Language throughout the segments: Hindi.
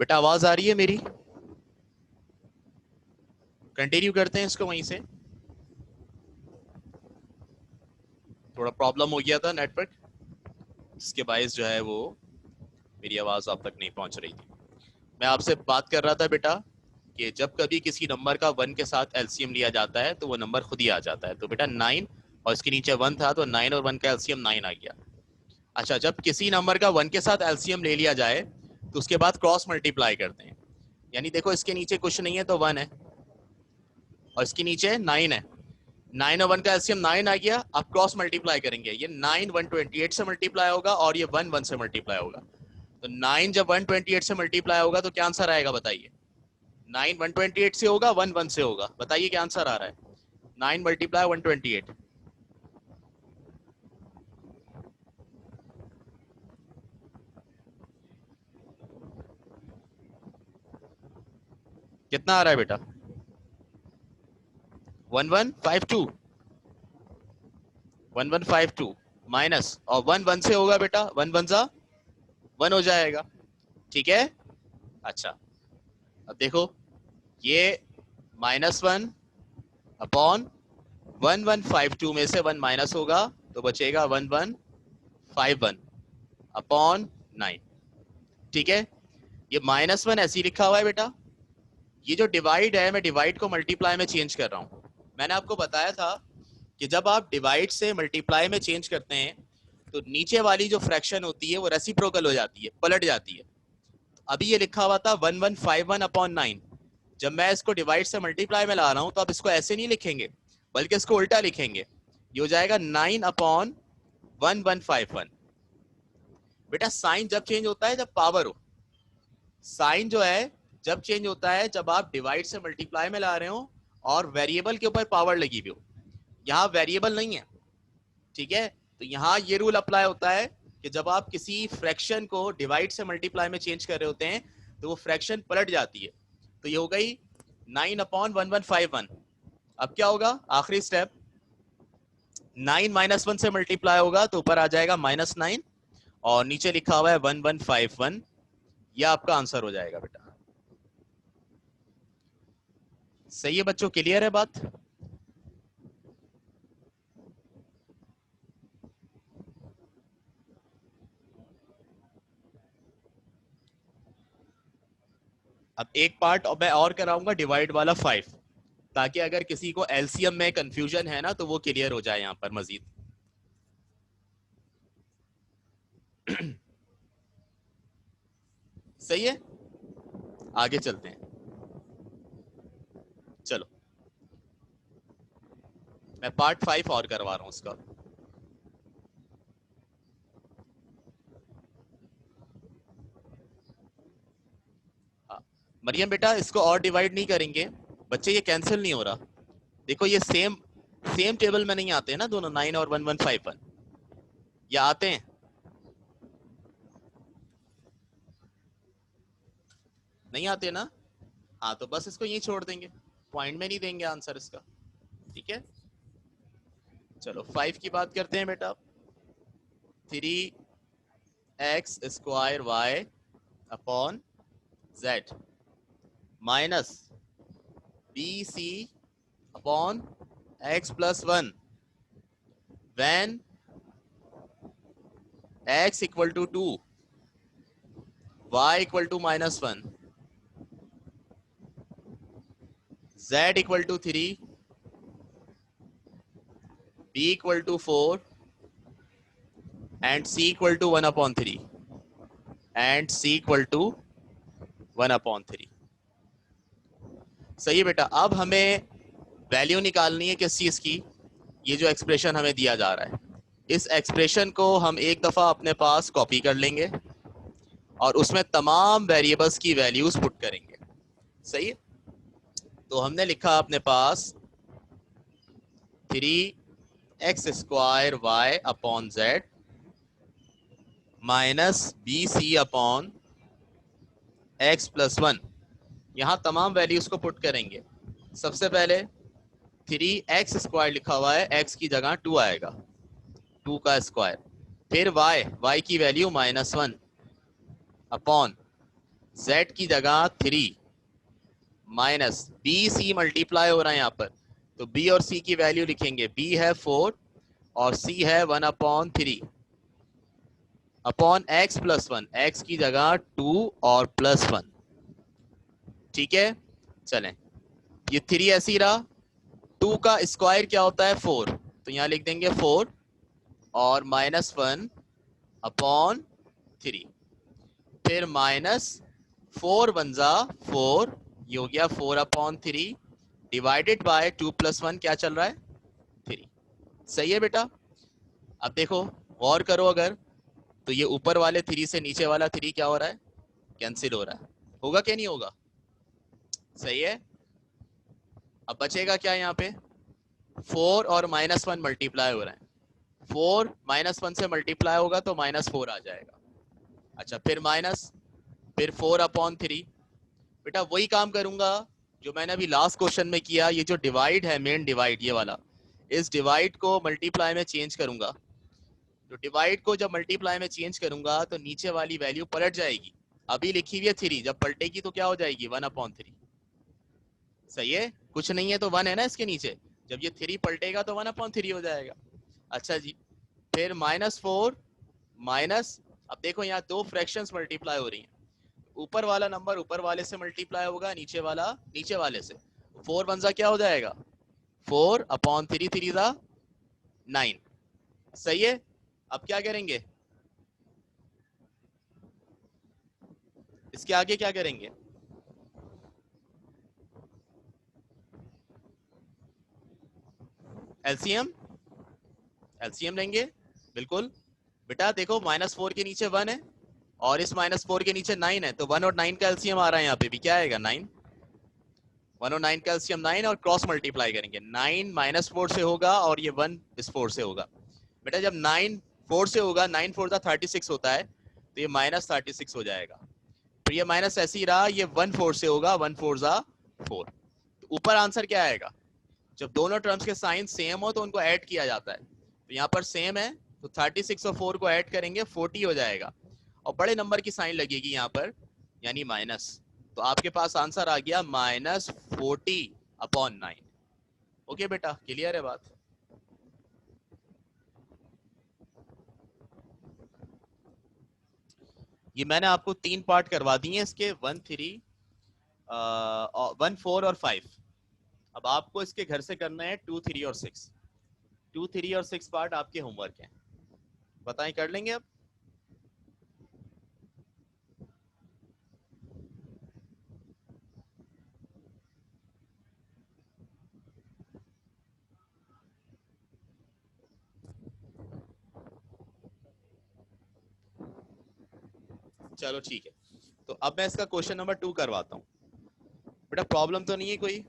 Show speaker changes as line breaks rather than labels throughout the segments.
बेटा आवाज आ रही है मेरी? कंटिन्यू करते हैं इसको वहीं से। थोड़ा प्रॉब्लम हो गया था नेटवर्क, जिसके बायस जो है वो मेरी आवाज आप तक नहीं पहुंच रही थी। मैं आपसे बात कर रहा था बेटा कि जब कभी किसी नंबर का 1 के साथ एलसीएम लिया जाता है तो वो नंबर खुद ही आ जाता है। तो बेटा 9 और इसके नीचे 1 था, तो 9 और 1 का एलसीएम 9 आ गया। अच्छा, जब किसी नंबर का 1 के साथ एलसीएम ले लिया जाए तो उसके बाद क्रॉस मल्टीप्लाई करते हैं। यानी देखो, इसके नीचे कुछ नहीं है तो 1 है, और इसके नीचे 9 है। 9 और 1 का एलसीएम 9 आ गया। अब क्रॉस मल्टीप्लाई करेंगे, ये 9 128 से मल्टीप्लाई होगा और ये 1 1 से मल्टीप्लाई होगा। तो 9 जब 128 से मल्टीप्लाई होगा तो क्या आंसर आएगा बताइए? 9 128 से होगा, 1 1 से होगा। बताइए क्या आंसर आ रहा है? 9 मल्टीप्लाई 128 कितना आ रहा है बेटा? 1152। 1152 माइनस, और 1 1 से होगा बेटा, 1 1 सा 1 हो जाएगा। ठीक है। अच्छा, अब देखो, ये -1 अपॉन 1152 में से 1 माइनस होगा तो बचेगा 1151 अपॉन 9। ठीक है, ये -1 ऐसे ही लिखा हुआ है बेटा। ये जो डिवाइड है, मैं डिवाइड को मल्टीप्लाई में चेंज कर रहा हूं। मैंने आपको बताया था कि जब आप डिवाइड से मल्टीप्लाई में चेंज करते हैं तो नीचे वाली जो फ्रैक्शन होती है वो रेसिप्रोकल हो जाती है, पलट जाती है। अभी ये लिखा हुआ था 1151 अपॉन 9। जब मैं इसको डिवाइड से मल्टीप्लाई में ला रहा हूं तो आप इसको ऐसे नहीं लिखेंगे, बल्कि इसको उल्टा लिखेंगे। ये हो जाएगा 9 अपॉन 1151। बेटा साइन जब चेंज होता है जब पावर हो। साइन जो है जब चेंज होता है जब आप डिवाइड से मल्टीप्लाई में ला रहे हो और वेरिएबल के ऊपर पावर लगी हुई हो। यहाँ वेरिएबल नहीं है, ठीक है। तो यहाँ ये रूल अप्लाई होता है कि जब आप किसी फ्रैक्शन को डिवाइड से मल्टीप्लाई में चेंज कर रहे होते हैं तो वो फ्रैक्शन पलट जाती है। तो ये हो गई 9 अपॉन 1151। अब क्या होगा? आखिरी स्टेप, 9 -1 से मल्टीप्लाई होगा तो ऊपर आ जाएगा -9 और नीचे लिखा हुआ है 1151। यह आपका आंसर हो जाएगा बेटा। सही है बच्चों, क्लियर है बात? अब एक पार्ट मैं और कराऊंगा डिवाइड वाला 5, ताकि अगर किसी को एलसीएम में कंफ्यूजन है ना तो वो क्लियर हो जाए यहां पर मजीद। सही है, आगे चलते हैं। चलो, मैं पार्ट 5 और करवा रहा हूं उसका। मरियम बेटा, इसको और डिवाइड नहीं करेंगे बच्चे, ये कैंसिल नहीं हो रहा। देखो, ये सेम सेम टेबल में नहीं आते हैं ना दोनों, 9 और 1151। ये आते हैं, नहीं आते ना? हाँ, तो बस इसको यहीं छोड़ देंगे, पॉइंट में नहीं देंगे आंसर इसका। ठीक है, चलो 5 की बात करते हैं बेटा। 3x² y upon z minus bc upon x plus 1 when x equal to 2, y equal to -1, z equal to 3, b equal to 4 and c equal to 1 upon 3 and c equal to 1 upon 3। सही है बेटा। अब हमें वैल्यू निकालनी है किस चीज की? ये जो एक्सप्रेशन हमें दिया जा रहा है, इस एक्सप्रेशन को हम एक दफा अपने पास कॉपी कर लेंगे और उसमें तमाम वेरिएबल्स की वैल्यूज पुट करेंगे। सही है, तो हमने लिखा अपने पास 3x² y upon z minus bc upon x plus 1। यहां तमाम वैल्यूज को पुट करेंगे। सबसे पहले 3x² लिखा हुआ है, x की जगह 2 आएगा, 2 का स्क्वायर। फिर y की वैल्यू -1 अपॉन z की जगह 3 माइनस बी सी मल्टीप्लाई हो रहा है यहाँ पर, तो b और c की वैल्यू लिखेंगे, b है 4 और c है 1/3 अपॉन x प्लस 1, x की जगह 2 और प्लस 1। ठीक है, चलें, ये 3 ऐसे ही रहा, 2 का स्क्वायर क्या होता है 4, तो यहाँ लिख देंगे 4 और -1 अपॉन 3, फिर -4 वन जा 4, ये हो गया 4/3 डिवाइडेड बाय 2 + 1 क्या चल रहा है 3। सही है बेटा। अब देखो और करो, अगर तो ये ऊपर वाले 3 से नीचे वाला 3 क्या हो रहा है, कैंसिल हो रहा है, होगा क्या नहीं होगा, सही है। अब बचेगा क्या यहाँ पे, 4 और -1 मल्टीप्लाई हो रहा है, 4 -1 से मल्टीप्लाई होगा तो -4 आ जाएगा। अच्छा, फिर माइनस, फिर 4/3। बेटा वही काम करूंगा जो मैंने अभी लास्ट क्वेश्चन में किया, ये जो डिवाइड है मेन डिवाइड ये वाला, इस डिवाइड को मल्टीप्लाई में चेंज करूंगा। तो डिवाइड को जब मल्टीप्लाई में चेंज करूंगा तो नीचे वाली वैल्यू पलट जाएगी, अभी लिखी हुई है 3, जब पलटेगी तो क्या हो जाएगी 1/3। सही है, कुछ नहीं है तो 1 है ना इसके नीचे, जब ये 3 पलटेगा तो 1/3 हो जाएगा। अच्छा जी, फिर -4 माइनस, अब देखो यहाँ दो फ्रैक्शंस मल्टीप्लाई हो रही हैं, ऊपर वाला नंबर ऊपर वाले से मल्टीप्लाई होगा, नीचे वाला नीचे वाले से, 4 वन जा क्या हो जाएगा 4/3, 3 जा 9। सही है, अब क्या करेंगे, इसके आगे क्या करेंगे, एलसीएम, एलसीएम लेंगे, बिल्कुल। बेटा देखो -4 के नीचे 1 है और इस -4 के नीचे 9 है, तो 1 और 9 का एलसीएम आ रहा है यहाँ पे भी, क्या आएगा 9, 1 और 9 का एलसीएम 9 और क्रॉस मल्टीप्लाई करेंगे, 9 -4 से होगा और ये 1 इस 4 से होगा। बेटा जब 9 4 से होगा, 9 4 36 होता है, तो ये -36 हो जाएगा, तो ये माइनस ऐसे ही रहा, ये 1 4 से होगा, 1 4 4। तो ऊपर आंसर क्या आएगा, जब दोनों टर्म्स के साइन सेम हो तो उनको ऐड किया जाता है, तो यहाँ पर सेम है तो 36 और 4 को ऐड करेंगे 40 हो जाएगा, और बड़े नंबर की साइन लगेगी यहाँ पर, यानी माइनस, तो आपके पास आंसर आ गया -40/9। ओके बेटा, क्लियर है बात। ये मैंने आपको 3 पार्ट करवा दिए हैं इसके, 1 3 1 4 और 5। अब आपको इसके घर से करना है 2 3 और 6, 2 3 और 6 पार्ट आपके होमवर्क हैं, बताएं कर लेंगे अब। चलो ठीक है, तो अब मैं इसका क्वेश्चन नंबर 2 करवाता हूँ। बेटा प्रॉब्लम तो नहीं है कोई,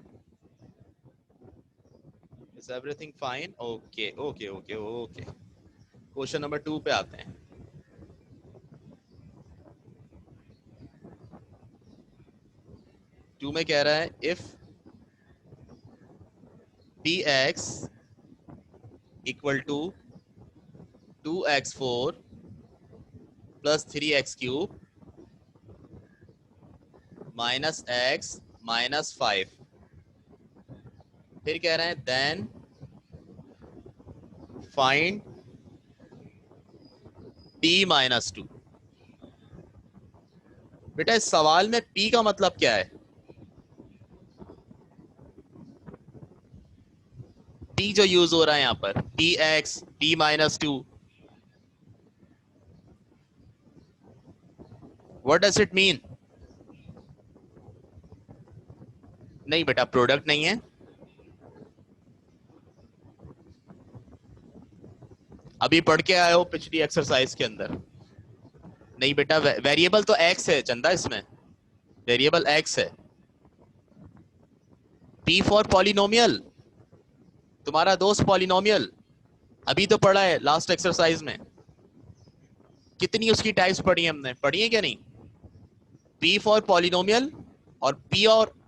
is everything fine, okay okay okay okay. Question number 2 पे आते हैं। टू में कह रहा है if dx equal to 2x4 plus 3x³ -x -5, फिर कह रहे हैं देन फाइंड p -2। बेटा इस सवाल में p का मतलब क्या है, p जो यूज हो रहा है यहाँ पर, dx p -2, what does it mean. नहीं बेटा प्रोडक्ट नहीं है, अभी पढ़ के आए हो पिछली एक्सरसाइज के अंदर। नहीं बेटा वेरिएबल तो x है चंदा, इसमें वेरिएबल x है। p फॉर पॉलिनोमियल, तुम्हारा दोस्त पॉलिनोमियल, अभी तो पढ़ा है लास्ट एक्सरसाइज में, कितनी उसकी टाइप्स पढ़ी हमने, पढ़ी है क्या नहीं। p फॉर पॉलिनोमियल और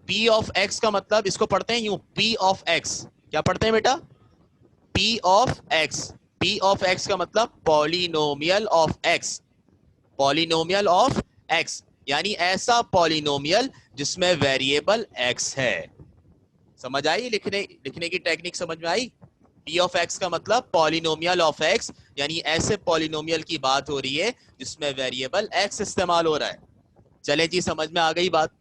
p ऑफ x का मतलब इसको पढ़ते हैं यूं, p ऑफ x, क्या पढ़ते हैं बेटा, p of x, p of x का मतलब polynomial of x, polynomial of x। यानी ऐसा पॉलिनोमियल जिसमें वेरिएबल x है। समझ आई? लिखने लिखने की टेक्निक समझ में आई? p ऑफ x का मतलब पॉलिनोमियल ऑफ x, यानी ऐसे पॉलिनोमियल की बात हो रही है जिसमें वेरिएबल x इस्तेमाल हो रहा है। चले जी, समझ में आ गई बात।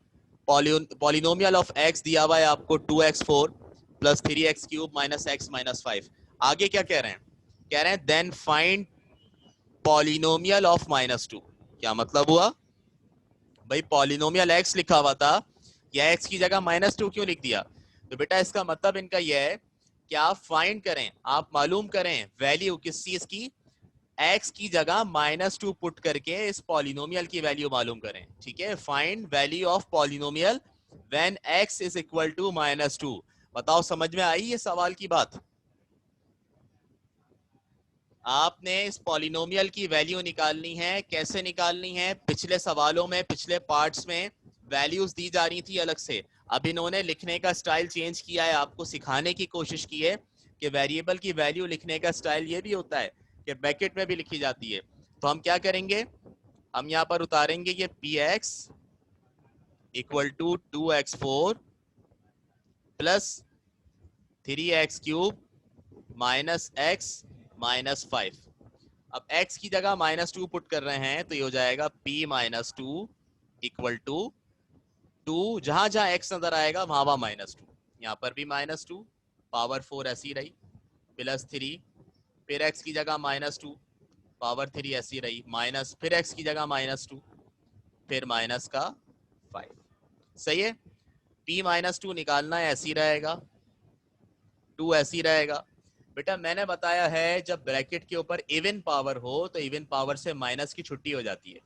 पॉलिनोमियल ऑफ x दिया हुआ है आपको 2x4 plus 3x³ minus x minus 5। आगे क्या कह रहे हैं? कह रहे हैं देन फाइंड पॉलिनोमियल ऑफ -2। क्या मतलब हुआ भाई? पॉलिनोमियल x लिखा हुआ था, या x की जगह -2 क्यों लिख दिया? तो बेटा इसका मतलब इनका यह है कि आप फाइंड करें, आप मालूम करें वैल्यू किस चीज की, x की जगह -2 पुट करके इस पॉलिनोमियल की वैल्यू मालूम करें। ठीक है, find value of polynomial when x is equal to -2। बताओ समझ में आई ये सवाल की बात? आपने इस पॉलिनोमियल की वैल्यू निकालनी है। कैसे निकालनी है? पिछले सवालों में, पिछले पार्ट्स में वैल्यूज दी जा रही थी अलग से। अब इन्होंने लिखने का स्टाइल चेंज किया है, आपको सिखाने की कोशिश की है कि वेरिएबल की वैल्यू लिखने का स्टाइल ये भी होता है कि ब्रैकेट में भी लिखी जाती है। तो हम क्या करेंगे, हम यहाँ पर उतारेंगे ये px equal to 2x4 plus 3x³ minus x minus 5। अब x की जगह -2 पुट कर रहे हैं तो ये हो जाएगा p -2 इक्वल टू 2, जहां जहां x नजर आएगा वहां वहां -2। यहाँ पर भी -2, पावर 4 ऐसी रही, प्लस 3, फिर x की जगह -2, पावर 3 ऐसी रही, माइनस, फिर x की जगह -2, फिर माइनस का 5। सही है? p -2 निकालना है, ऐसी रहेगा, 2 ऐसी रहेगा। बेटा मैंने बताया है जब ब्रैकेट के ऊपर इवन पावर हो तो इवन पावर से माइनस की छुट्टी हो जाती है।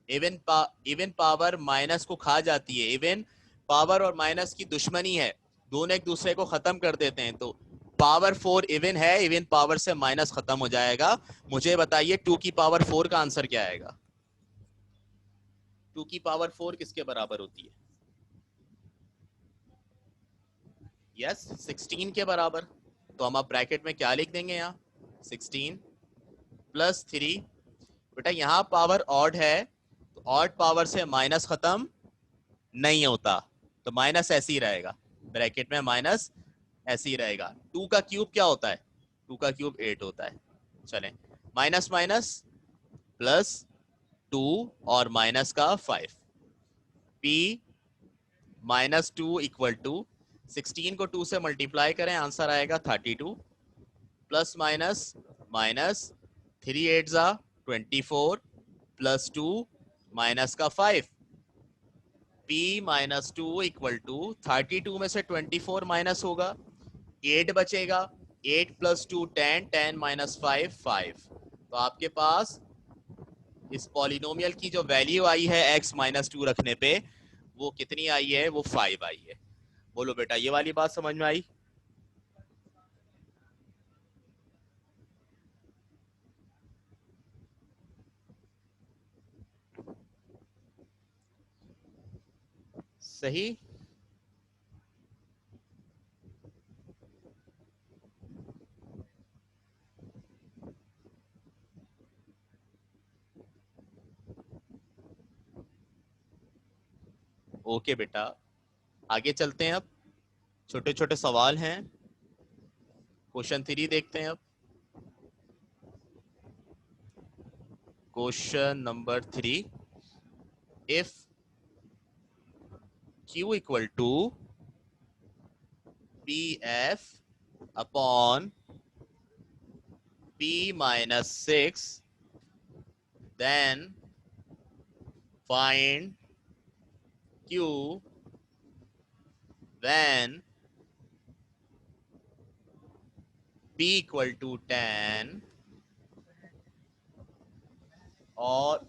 इवन पावर माइनस को खा जाती है। इवन पावर और माइनस की दुश्मनी है, दोनों एक दूसरे को खत्म कर देते हैं। तो पावर 4 इवन है, इवन पावर से माइनस खत्म हो जाएगा। मुझे बताइए 2 की पावर 4 का आंसर क्या आएगा? 2 की पावर 4 किसके बराबर होती है? यस, 16 के बराबर। तो हम अब ब्रैकेट में क्या लिख देंगे? यहाँ 16 प्लस 3। बेटा यहाँ पावर ऑड है तो ऑड पावर से माइनस खत्म नहीं होता, तो माइनस ऐसे ही रहेगा, ब्रैकेट में माइनस ऐसे ही रहेगा। 2 का क्यूब क्या होता है? 2 का क्यूब 8 होता है। चलें, माइनस माइनस प्लस 2 और माइनस का 5, p -2 इक्वल टू 16 को 2 से मल्टीप्लाई करें, आंसर आएगा 32, प्लस माइनस माइनस 3 8 जा 24 प्लस 2 माइनस का 5, p -2 इक्वल टू 32 में से 24 माइनस होगा, 8 बचेगा, 8 प्लस 2 10, 10 माइनस 5 5। तो आपके पास इस पॉलिनोमियल की जो वैल्यू आई है x -2 रखने पे, वो कितनी आई है? वो 5 आई है। बोलो बेटा, ये वाली बात समझ में आई? सही? ओके बेटा, आगे चलते हैं। अब छोटे छोटे सवाल हैं। क्वेश्चन 3 देखते हैं अब। Question number 3, if q equal to pf upon p -6, then find q when p equal to 10 और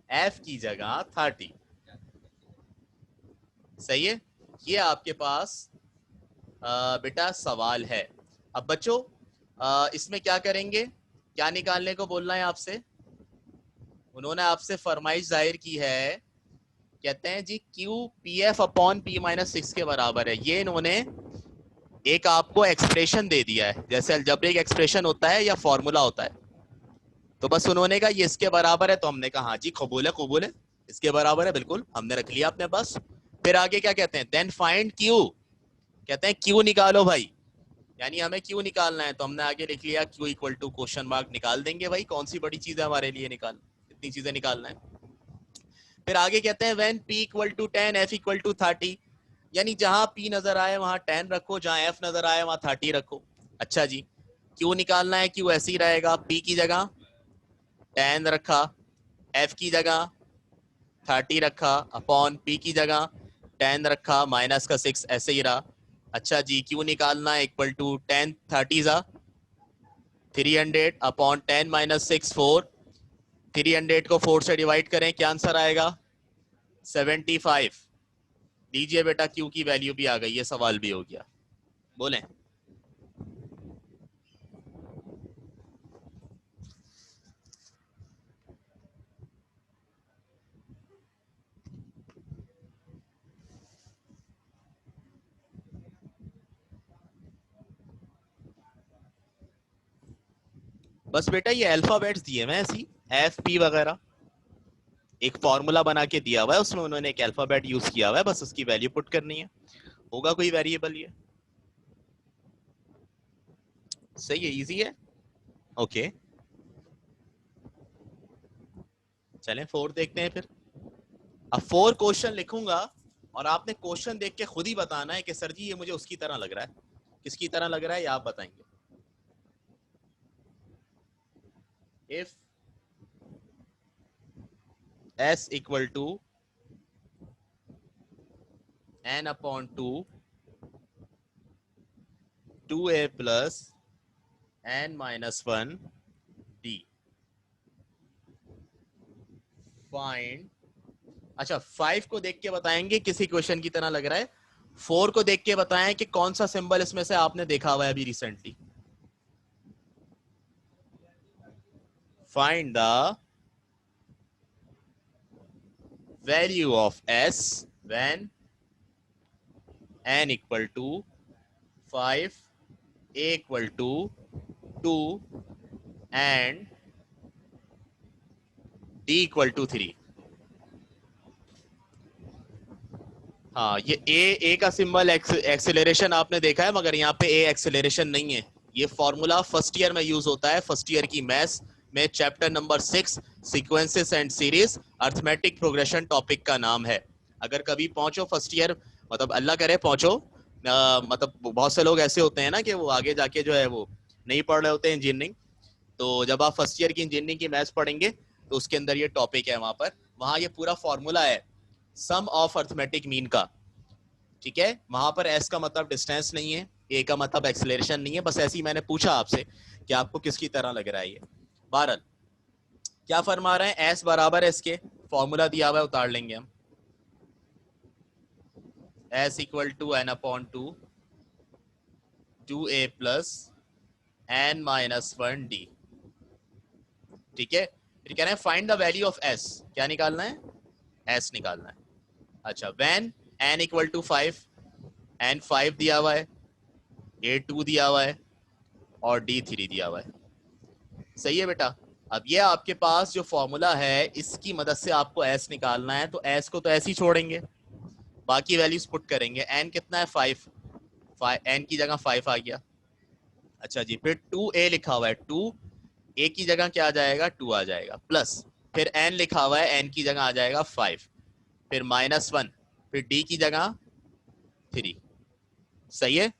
f की जगह 30। सही है? ये आपके पास बेटा सवाल है। अब बच्चों इसमें क्या करेंगे? क्या निकालने को बोलना है आपसे? उन्होंने आपसे फरमाइश जाहिर की है, कहते हैं जी Q PF अपॉन P -6 के बराबर है। ये इन्होंने एक आपको एक्सप्रेशन दे दिया है, जैसे अलजेब्रिक एक्सप्रेशन होता है या फॉर्मूला होता है। तो बस उन्होंने कहा ये इसके बराबर है, तो हमने कहा हाँ जी कबूल है, इसके बराबर है, बिल्कुल हमने रख लिया अपने पास। फिर आगे क्या कहते हैं, देन फाइंड क्यू, कहते हैं क्यू निकालो भाई, यानी हमें क्यू निकालना है, तो हमने आगे लिख लिया Q equal to question mark, निकाल देंगे भाई, कौन सी बड़ी चीज है हमारे लिए, निकाल इतनी चीजें निकालना है। फिर आगे कहते हैं when p equal to 10 f equal to 30, यानी जहां p नजर आए वहां 10 रखो, जहां f नजर आए वहां 30 रखो। अच्छा जी, q निकालना है, q ऐसे ही रहेगा, p की जगह 10 रखा, f की जगह 30 रखा, अपॉन p की जगह 10 रखा, माइनस का 6 ऐसे ही रहा। अच्छा जी, q निकालना है इक्वल टू 10 30 जा 300 अपॉन 10 माइनस 6 4, 300 को 4 से डिवाइड करें, क्या आंसर आएगा 75। लीजिए बेटा क्यू की वैल्यू भी आ गई, ये सवाल भी हो गया, बोलें। बस बेटा ये अल्फाबेट्स दिए हुए ऐसी एफ पी वगैरह, एक फॉर्मूला बना के दिया हुआ है, उसमें उन्होंने एक अल्फाबेट यूज किया हुआ है, बस उसकी वैल्यू पुट करनी है, होगा कोई वेरिएबल, ये सही है, इजी है। ओके चलें 4 देखते हैं फिर। अब 4 क्वेश्चन लिखूंगा और आपने क्वेश्चन देख के खुद ही बताना है कि सर जी ये मुझे उसकी तरह लग रहा है, किसकी तरह लग रहा है ये आप बताएंगे। If s equal to n upon 2a plus n minus 1 d, find, अच्छा 5 को देख के बताएंगे किसी क्वेश्चन की तरह लग रहा है, 4 को देख के बताएं कि कौन सा सिंबल इसमें से आपने देखा हुआ है अभी recently. Find the value of s when n equal to 5, a equal to 2 and d equal to 3। हाँ ये ए का सिंबल एक्सेलरेशन आपने देखा है, मगर यहाँ पे ए एक्सेलरेशन नहीं है, ये फॉर्मूला फर्स्ट ईयर में यूज होता है, फर्स्ट ईयर की मैथ्स में chapter number 6 sequences and series arithmetic progression topic का नाम है। अगर कभी पहुंचो फर्स्ट ईयर, मतलब अल्लाह करे पहुंचो, मतलब बहुत से लोग ऐसे होते हैं ना कि वो आगे जाके जो है वो नहीं पढ़ रहे होते हैं इंजीनियरिंग, तो जब आप फर्स्ट ईयर की इंजीनियरिंग की मैथ्स पढ़ेंगे तो उसके अंदर ये टॉपिक है, वहां पर वहां ये पूरा फॉर्मूला है सम ऑफ अर्थमेटिक मीन का, ठीक है। वहां पर एस का मतलब डिस्टेंस नहीं है, ए का मतलब एक्सेलरेशन नहीं है, बस ऐसे ही मैंने पूछा आपसे कि आपको किसकी तरह लग रहा है ये। बहरहाल क्या फरमा रहे हैं, एस बराबर है इसके, फॉर्मूला दिया हुआ है उतार लेंगे हम, S equal to N upon 2a plus N minus 1 D, ठीक है। फिर कह रहे हैं find the value of S, क्या निकालना है, एस निकालना है। अच्छा when N equal to 5, N 5 दिया हुआ है, ए 2 दिया हुआ है और डी 3 दिया हुआ है, सही है बेटा। अब ये आपके पास जो फॉर्मूला है इसकी मदद से आपको एस निकालना है, तो एस को तो ऐसे ही छोड़ेंगे, बाकी वैल्यूज पुट करेंगे। एन कितना है 5, एन की जगह 5 आ गया। अच्छा जी, फिर 2a लिखा हुआ है, 2 ए की जगह क्या आ जाएगा 2 आ जाएगा, प्लस फिर एन लिखा हुआ है, एन की जगह आ जाएगा 5, फिर -1, फिर डी की जगह 3, सही है।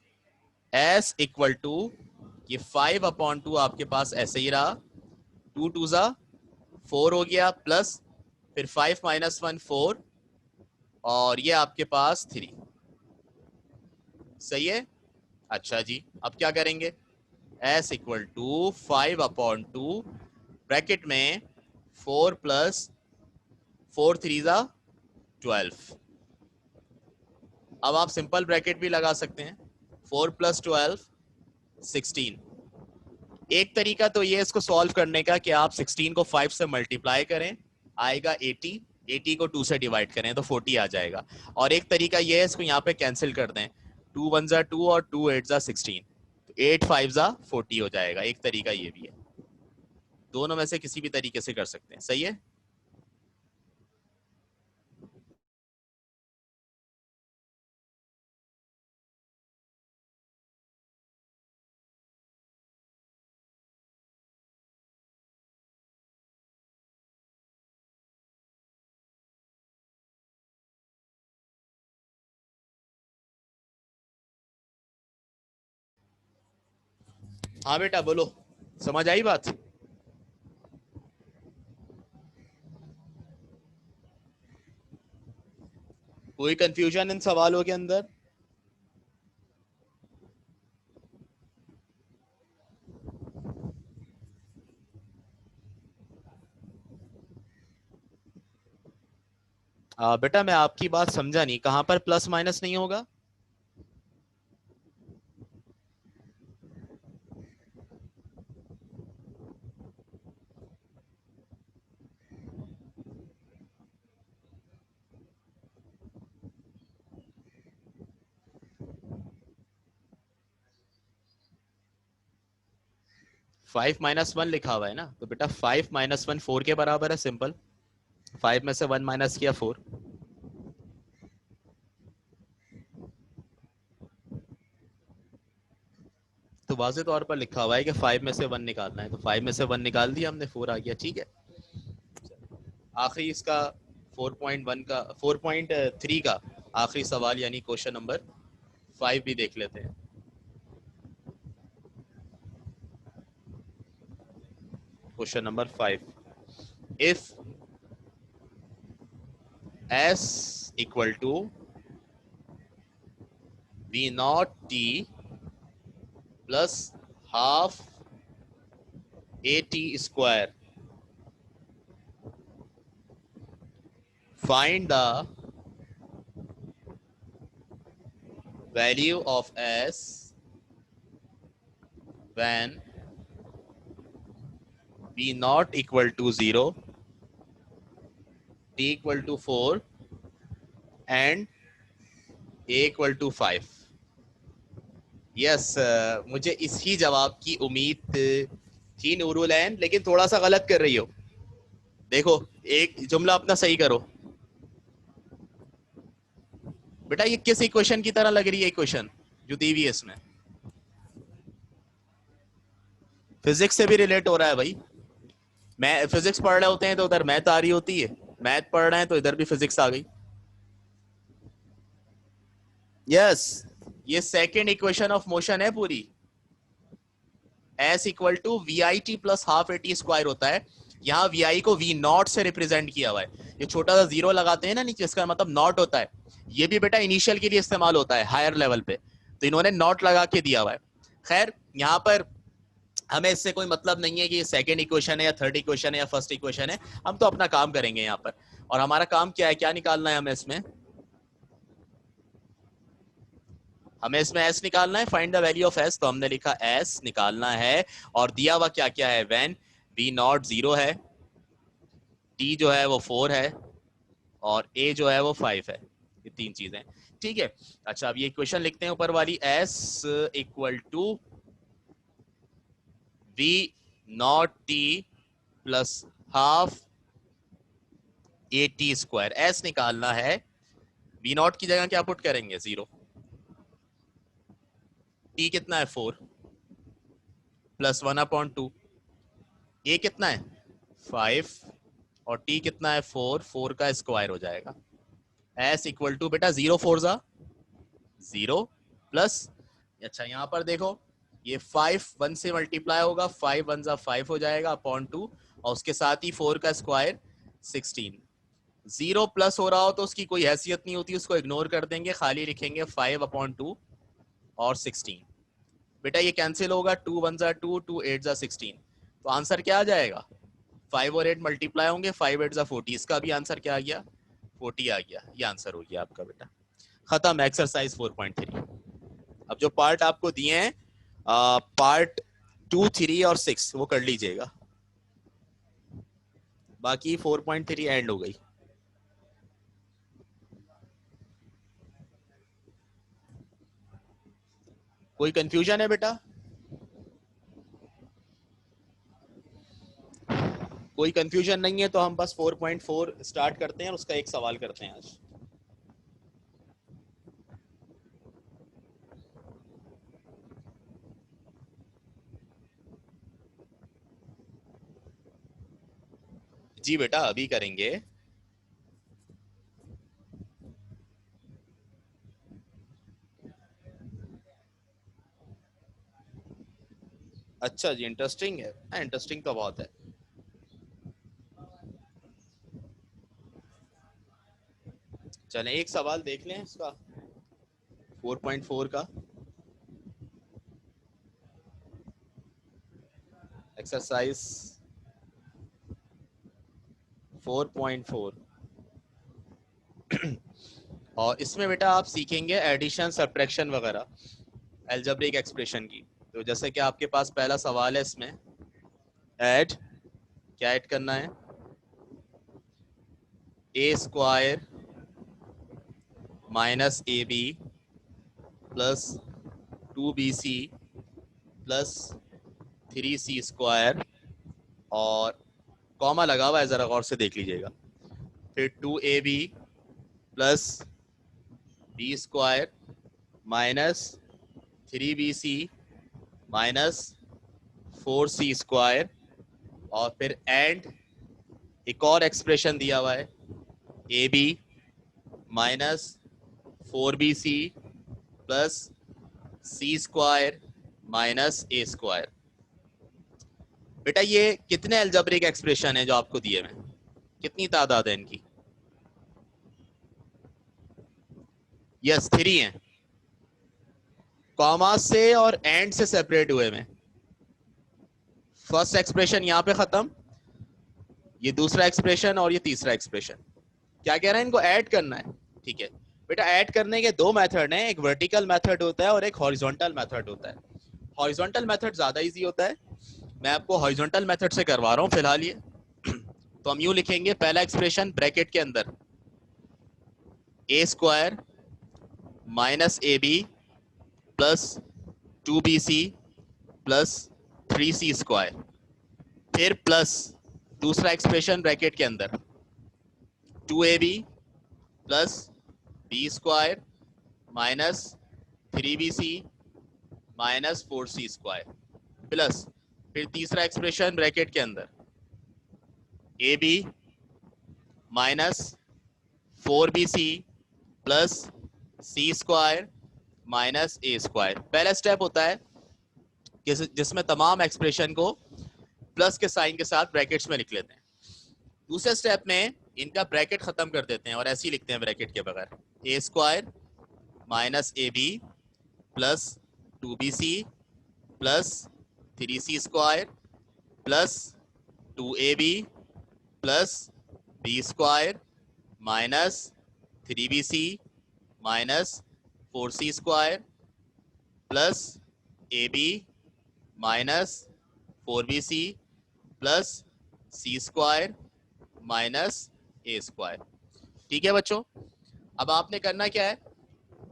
एस इक्वल टू ये 5 अपॉन 2 आपके पास ऐसे ही रहा, 2 2 जा 4 हो गया, प्लस फिर 5 -1 4 और ये आपके पास 3, सही है। अच्छा जी अब क्या करेंगे, S equal to 5 upon 2 bracket में 4 प्लस 4 3 जा 12, अब आप सिंपल ब्रैकेट भी लगा सकते हैं, 4 प्लस 12 16। एक तरीका तो ये इसको सॉल्व करने का कि आप 16 को 5 से मल्टीप्लाई करें, आएगा 80, 80 को 2 से डिवाइड करें तो 40 आ जाएगा, और एक तरीका ये है इसको यहाँ पे कैंसिल कर दें, 2 1 जा 2 और 2 8 जा 16, 8 5 जा 40 हो जाएगा, एक तरीका ये भी है। दोनों में से किसी भी तरीके से कर सकते हैं, सही है। हाँ बेटा बोलो, समझ आई बात? कोई कंफ्यूजन इन सवालों के अंदर? बेटा मैं आपकी बात समझा नहीं, कहां पर प्लस माइनस नहीं होगा? 5 - 1 लिखा हुआ है ना, तो बेटा 5 - 1 4 के बराबर है, सिंपल। 5 में से 1 माइनस किया 4। तो वाज़ेह तौर पर लिखा हुआ है कि 5 में से 1 निकालना है, तो 5 में से 1 निकाल दिया हमने, 4 आ गया, ठीक है। आखिरी इसका 4.1 का 4.3 का आखिरी सवाल यानी क्वेश्चन नंबर 5 भी देख लेते हैं। Question number 5, if s equal to v not t plus half a t square, find the value of s when v not equal to 0, t equal to 4 and a equal to 5। Yes, मुझे इसी जवाब की उम्मीद थी नूरुल ऐन, लेकिन थोड़ा सा गलत कर रही हो। देखो, एक जुमला अपना सही करो बेटा। ये किस इक्वेशन की तरह लग रही है इक्वेशन जो दी हुई है इसमें? फिजिक्स से भी रिलेट हो रहा है भाई। मैं फिजिक्स पढ़ रहे होते हैं तो उधर मैथ आ रही होती है, मैथ पढ़ रहे हैं तो इधर भी फिजिक्स आ गई। यस, ये सेकंड इक्वेशन ऑफ मोशन है पूरी। S equal to V I T plus half A T square होता है। यहाँ वी आई को वी नॉट से रिप्रेजेंट किया हुआ है। ये छोटा सा जीरो लगाते हैं ना नीचे, इसका मतलब नॉट होता है। ये भी बेटा इनिशियल के लिए इस्तेमाल होता है हायर लेवल पे, तो इन्होंने नॉट लगा के दिया हुआ है। खैर, यहाँ पर हमें इससे कोई मतलब नहीं है कि ये सेकंड इक्वेशन है या थर्ड इक्वेशन है या फर्स्ट इक्वेशन है। हम तो अपना काम करेंगे यहाँ पर। और हमारा काम क्या है, क्या निकालना है हमें इसमें? हमें इसमें एस निकालना है, find the value of S. तो हमने लिखा एस निकालना है, और दिया हुआ क्या क्या है, व्हेन बी नॉट 0 है, टी जो है वो 4 है, और ए जो है वो 5 है। ये तीन चीजें, ठीक है। अच्छा, अब ये इक्वेशन लिखते हैं ऊपर वाली, S equal to V not T plus half A T square. S निकालना है, वी नॉट की जगह क्या पुट करेंगे, 0। टी कितना है, 4 प्लस 1/2। ए कितना है, 5, और टी कितना है, 4। 4 का स्क्वायर हो जाएगा। एस इक्वल टू बेटा 0 4 जा 0 प्लस, अच्छा यहाँ पर देखो, ये 5 1 से मल्टीप्लाई होगा, 5 1 जा 5 हो जाएगा अपॉन 2, और उसके साथ ही 4 का स्क्वायर 16। 0 प्लस हो रहा हो तो उसकी कोई हैसियत नहीं होती, उसको इग्नोर कर देंगे, खाली लिखेंगे 5/2 और 16। बेटा ये कैंसिल होगा, 2 1 जा 2, 2 8 जा 16। तो आंसर क्या आ जाएगा, 5 और 8 मल्टीप्लाई होंगे, 5 8 जा 40। इसका भी आंसर क्या आ गया, 40 आ गया। ये आंसर हो गया आपका बेटा। खत्म एक्सरसाइज 4.3। अब जो पार्ट आपको दिए हैं, पार्ट 2 3 और 6 वो कर लीजिएगा, बाकी 4.3 एंड हो गई। कोई कंफ्यूजन है बेटा? कोई कंफ्यूजन नहीं है तो हम बस 4.4 स्टार्ट करते हैं और उसका एक सवाल करते हैं आज। जी बेटा अभी करेंगे। अच्छा जी, इंटरेस्टिंग है। हाँ, इंटरेस्टिंग तो बहुत है। चलें एक सवाल देख लें इसका 4.4 का। एक्सरसाइज 4.4 और इसमें बेटा आप सीखेंगे एडिशन सब्ट्रैक्शन वगैरह अलजेब्रिक एक्सप्रेशन की। तो जैसे कि आपके पास पहला सवाल है इसमें, ऐड, क्या ऐड करना है? A square minus a b plus 2bc plus 3c square, और कॉमा लगा हुआ है, ज़रा गौर से देख लीजिएगा। फिर 2ab plus B square minus 3bc minus 4c square, और फिर एंड एक और एक्सप्रेशन दिया हुआ है, A B minus 4bc plus C square minus A square. बेटा ये कितने अलजेब्रिक एक्सप्रेशन है जो आपको दिए हुए, कितनी तादाद है इनकी? यस 3 हैं, कॉमा से और एंड से सेपरेट हुए में। फर्स्ट एक्सप्रेशन यहाँ पे खत्म, ये दूसरा एक्सप्रेशन और ये तीसरा एक्सप्रेशन। क्या कह रहे हैं? इनको ऐड करना है। ठीक है बेटा, ऐड करने के दो मेथड हैं, एक वर्टिकल मेथड होता है और एक हॉरिजॉन्टल मेथड होता है। हॉरिजॉन्टल मेथड ज्यादा इजी होता है, मैं आपको हॉरिजॉन्टल मेथड से करवा रहा हूँ फिलहाल ये। तो हम यूं लिखेंगे, पहला एक्सप्रेशन ब्रैकेट के अंदर a square minus a b plus 2bc plus 3c square, फिर प्लस दूसरा एक्सप्रेशन ब्रैकेट के अंदर 2ab plus B square minus 3bc minus 4c square, plus फिर तीसरा एक्सप्रेशन ब्रैकेट के अंदर a B minus 4bc plus C square minus A square. पहला स्टेप होता है जिसमें तमाम एक्सप्रेशन को प्लस के साइन के साथ ब्रैकेट्स में लिख लेते हैं। दूसरे स्टेप में इनका ब्रैकेट खत्म कर देते हैं और ऐसे ही लिखते हैं ब्रैकेट के बगैर, a square minus a b plus 2bc plus 3c square plus 2ab plus B square minus 3bc minus 4c square plus a B minus 4bc plus C square minus A square. ठीक है बच्चों, अब आपने करना क्या है,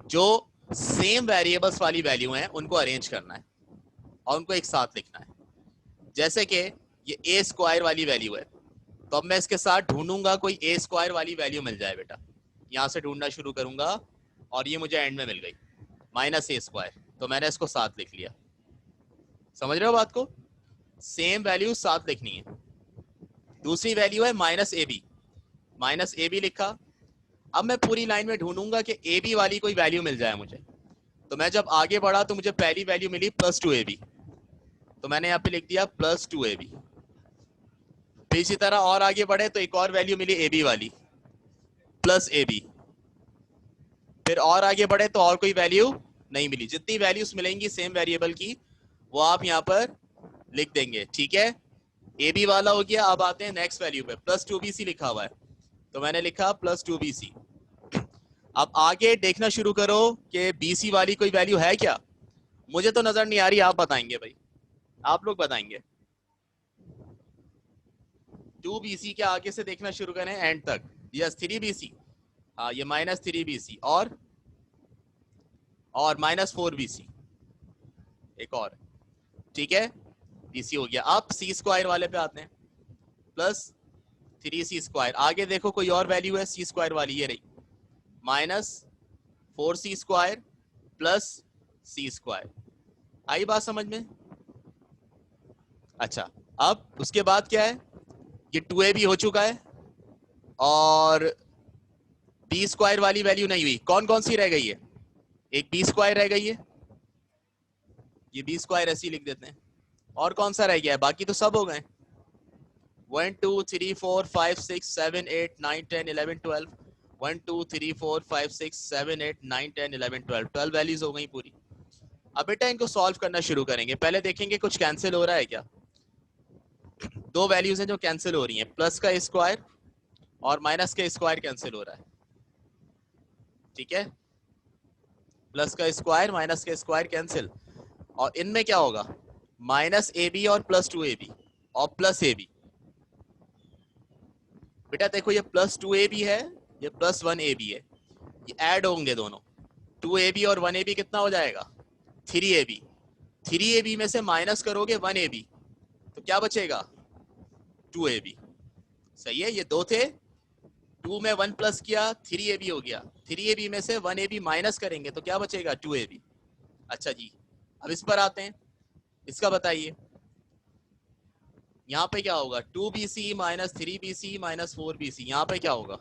जो सेम वेरिएबल्स वाली वैल्यू हैं उनको अरेंज करना है और उनको एक साथ लिखना है। जैसे कि ये ए स्क्वायर वाली वैल्यू है, तो अब मैं इसके साथ ढूंढूंगा कोई ए स्क्वायर वाली वैल्यू मिल जाए बेटा, यहां से ढूंढना शुरू करूंगा और ये मुझे एंड में मिल गई माइनस ए स्क्वायर, तो मैंने इसको साथ लिख लिया। समझ रहे हो बात को? सेम वैल्यू साथ लिखनी है। दूसरी वैल्यू है माइनस ए बी लिखा। अब मैं पूरी लाइन में ढूंढूंगा कि ए बी वाली कोई वैल्यू मिल जाए मुझे। तो मैं जब आगे बढ़ा तो मुझे पहली वैल्यू मिली प्लस 2ab, तो मैंने यहाँ पे लिख दिया प्लस 2ab। फिर इसी तरह और आगे बढ़े तो एक और वैल्यू मिली ए बी वाली प्लस ए बी। फिर और आगे बढ़े तो और कोई वैल्यू नहीं मिली। जितनी वैल्यूज मिलेंगी सेम वेरिएबल की वो आप यहाँ पर लिख देंगे। ठीक है, ए बी वाला हो गया। अब आते हैं नेक्स्ट वैल्यू पे, प्लस 2bc लिखा हुआ है तो मैंने लिखा प्लस 2bc। अब आगे देखना शुरू करो कि bc वाली कोई वैल्यू है क्या? मुझे तो नजर नहीं आ रही, आप बताएंगे भाई, आप लोग बताएंगे। 2bc के आगे से देखना शुरू करें एंड तक। यस 3bc, हाँ ये माइनस 3bc और माइनस 4bc एक और। ठीक है, bc हो गया। अब सी स्क्वायर वाले पे आते हैं, प्लस 3c²। आगे देखो कोई और वैल्यू है c² वाली, ये रही, माइनस 4c² प्लस c²। आई बात समझ में? अच्छा, अब उसके बाद क्या है, ये 2ab हो चुका है और b² वाली वैल्यू नहीं हुई। कौन कौन सी रह गई है? एक b² रह गई है, ये b² ऐसी लिख देते हैं। और कौन सा रह गया है? बाकी तो सब हो गए। 1 2 3 4 5 6 7 8 9 10 11 12 1 2 3 4 5 6 7 8 9 10 11 12 12 वैल्यूज हो गई पूरी। अब बेटा इनको सॉल्व करना शुरू करेंगे। पहले देखेंगे कुछ कैंसिल हो रहा है क्या। दो वैल्यूज हैं जो कैंसिल हो रही हैं, प्लस का स्क्वायर और माइनस का स्क्वायर कैंसिल हो रहा है। ठीक है, प्लस का स्क्वायर माइनस का स्क्वायर कैंसिल, और इनमें क्या होगा, माइनस ab और प्लस 2ab और प्लस ab। बेटा देखो ये प्लस 2ab है, ये प्लस 1ab है, ये ऐड होंगे दोनों। 2ab और 1ab कितना हो जाएगा? 3ab। 3ab में से माइनस करोगे 1ab तो क्या बचेगा? 2ab। सही है, ये दो थे, 2 में 1 प्लस किया 3ab हो गया। 3ab में से 1ab माइनस करेंगे तो क्या बचेगा? 2ab। अच्छा जी, अब इस पर आते हैं, इसका बताइए। यहाँ पे क्या होगा? 2bc minus 3bc minus 4bc, यहाँ पे क्या होगा?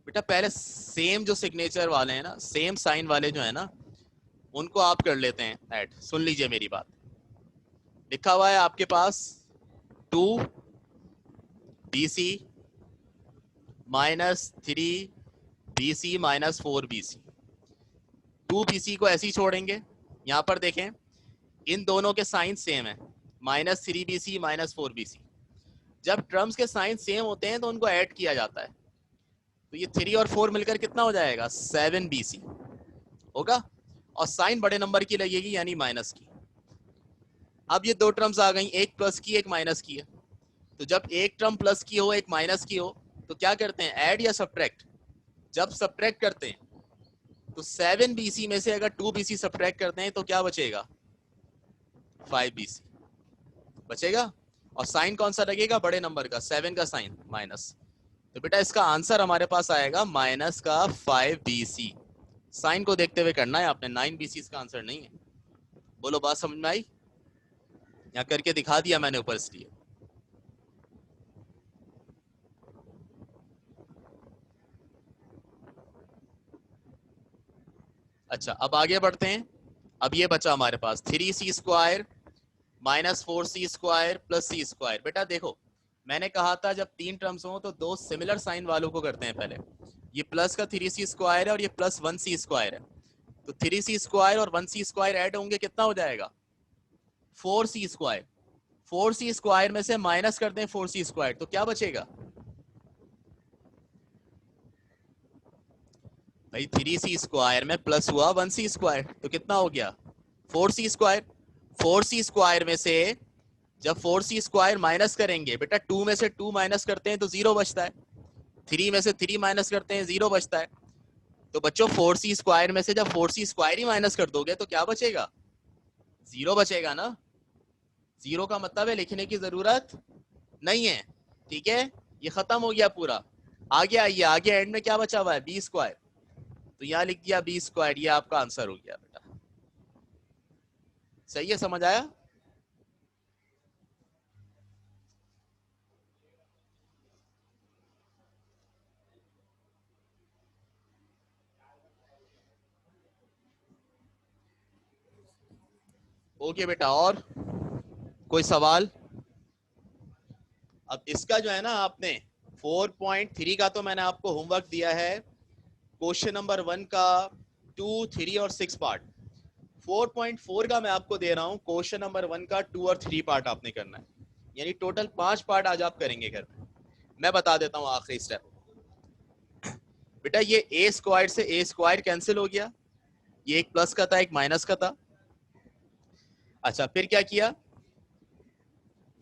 बेटा पहले सेम जो सिग्नेचर वाले हैं ना, सेम साइन वाले जो है ना, उनको आप कर लेते हैं ऐड। सुन लीजिए मेरी बात, लिखा हुआ है आपके पास 2bc minus 3bc minus 4bc। 2bc को ऐसे ही छोड़ेंगे। यहाँ पर देखें इन दोनों के साइन सेम है, माइनस 3bc माइनस 4bc। जब टर्म्स के साइन सेम होते हैं तो उनको ऐड किया जाता है, तो ये 3 और 4 मिलकर कितना हो जाएगा? 7bc होगा, और साइन बड़े नंबर की लगेगी यानी माइनस की। अब ये दो टर्म्स आ गई, एक प्लस की एक माइनस की है। तो जब एक टर्म प्लस की हो एक माइनस की हो तो क्या करते हैं, ऐड या सब्ट्रैक्ट? जब सब्ट्रैक्ट करते हैं तो 7bc में से अगर 2bc सब्ट्रैक्ट करते हैं तो क्या बचेगा? 5bc बचेगा, और साइन कौन सा लगेगा? बड़े नंबर का, 7 का साइन माइनस। तो बेटा इसका आंसर हमारे पास आएगा माइनस का 5bc। साइन को देखते हुए करना है आपने, 9bc इसका आंसर नहीं है। बोलो बात समझ में आई? यहाँ करके दिखा दिया मैंने ऊपर इसलिए। अच्छा अब आगे बढ़ते हैं। अब ये बचा हमारे पास 3c² minus 4c² plus c²। बेटा देखो मैंने कहा था जब तीन टर्म्स हो तो दो सिमिलर साइन वालों को करते हैं पहले। ये प्लस का 3c² है और ये प्लस 1c² है, तो 3c² और 1c² ऐड होंगे, कितना हो जाएगा? 4c²। 4c² में से माइनस करते हैं 4c² तो क्या बचेगा भाई? 3c² में प्लस हुआ 1c² तो कितना हो गया? 4c²। 4c² में से जब 4c² माइनस करेंगे, बेटा 2 में से 2 माइनस करते हैं तो 0 बचता है, 3 में से 3 माइनस करते हैं 0 बचता है। तो बच्चों 4c² में से जब 4c² ही माइनस कर दोगे तो क्या बचेगा? 0 बचेगा ना। 0 का मतलब है लिखने की जरूरत नहीं है। ठीक है, ये खत्म हो गया पूरा। आगे आइए, आगे एंड में क्या बचा हुआ है? b²। तो यहाँ लिख दिया b², ये आपका आंसर हो गया बेटा। सही है, समझ आया? ओके बेटा, और कोई सवाल? अब इसका जो है ना, आपने 4.3 का तो मैंने आपको होमवर्क दिया है, क्वेश्चन नंबर 1 का 2, 3 और 6 पार्ट। 4.4 का मैं आपको दे रहा हूँ, क्वेश्चन नंबर 1 का 2 और 3 पार्ट आपने करना है, यानी टोटल 5 पार्ट आज आप करेंगे घर में। मैं बता देता हूँ आखिरी स्टेप। बेटा ये a² से a² कैंसिल हो गया, ये एक प्लस का था एक माइनस का था। अच्छा फिर क्या किया,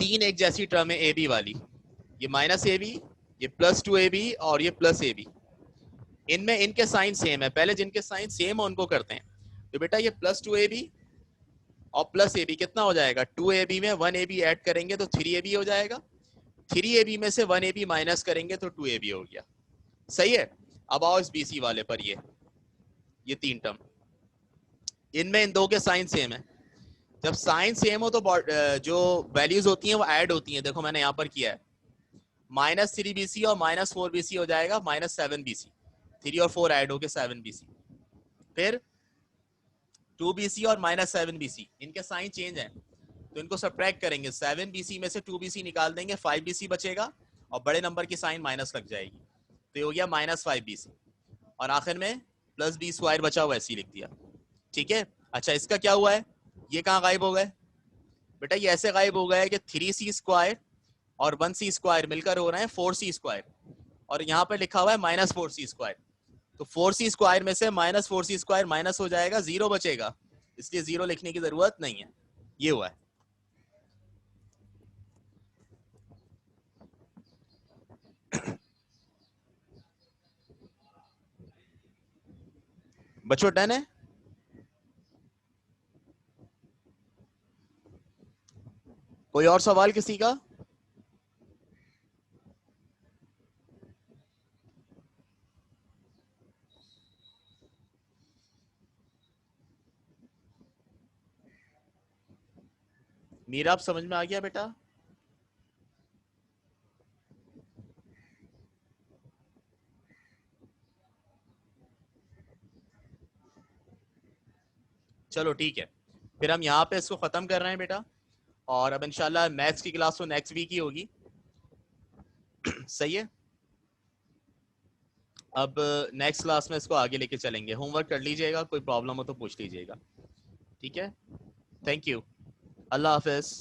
तीन एक जैसी टर्म है ab वाली, ये माइनस ab, ये प्लस 2ab और ये प्लस ab। इनमें इनके साइन सेम है, पहले जिनके साइन सेम है उनको करते हैं। तो बेटा ये प्लस 2ab और प्लस ab कितना हो जाएगा, 2ab में 1ab ऐड करेंगे तो 3ab हो जाएगा, 3ab में से 1ab माइनस करेंगे तो 2ab हो गया। सही है। अब आओ इस bc वाले पर, ये तीन टर्म, इनमें इन दो के साइन सेम है। जब साइन सेम हो तो जो वैल्यूज होती हैं वो ऐड होती हैं। देखो मैंने यहाँ पर किया है, -3bc और -4bc हो जाएगा -7bc, 3 और 4 ऐड होके 7bc, फिर 2bc और -7bc, इनके साइन चेंज हैं तो इनको सब्ट्रैक्ट करेंगे, 7bc में से 2bc निकाल देंगे, 5bc बचेगा और बड़े नंबर की साइन माइनस लग जाएगी, तो ये हो गया -5bc, और आखिर में प्लस b स्क्वायर बचा हुआ ऐसे ही लिख दिया। ठीक है। अच्छा इसका क्या हुआ है, ये कहाँ गायब हो गए बेटा, ये ऐसे गायब हो गया है कि 3c स्क्वायर और 1c स्क्वायर मिलकर हो रहे हैं 4c स्क्वायर, और यहाँ पे लिखा हुआ है -4c स्क्वायर, तो 4c स्क्वायर में से -4c स्क्वायर माइनस हो जाएगा, 0 बचेगा, इसलिए 0 लिखने की जरूरत नहीं है। ये हुआ है। बच्चों डन है। कोई और सवाल किसी का? मीरा आप समझ में आ गया बेटा? चलो ठीक है, फिर हम यहाँ पे इसको खत्म कर रहे हैं बेटा, और अब इंशाल्लाह मैथ्स की क्लास तो नेक्स्ट वीक ही होगी। सही है। अब नेक्स्ट क्लास में इसको आगे लेके चलेंगे, होमवर्क कर लीजिएगा, कोई प्रॉब्लम हो तो पूछ लीजिएगा। ठीक है, थैंक यू, अल्लाह हाफिज।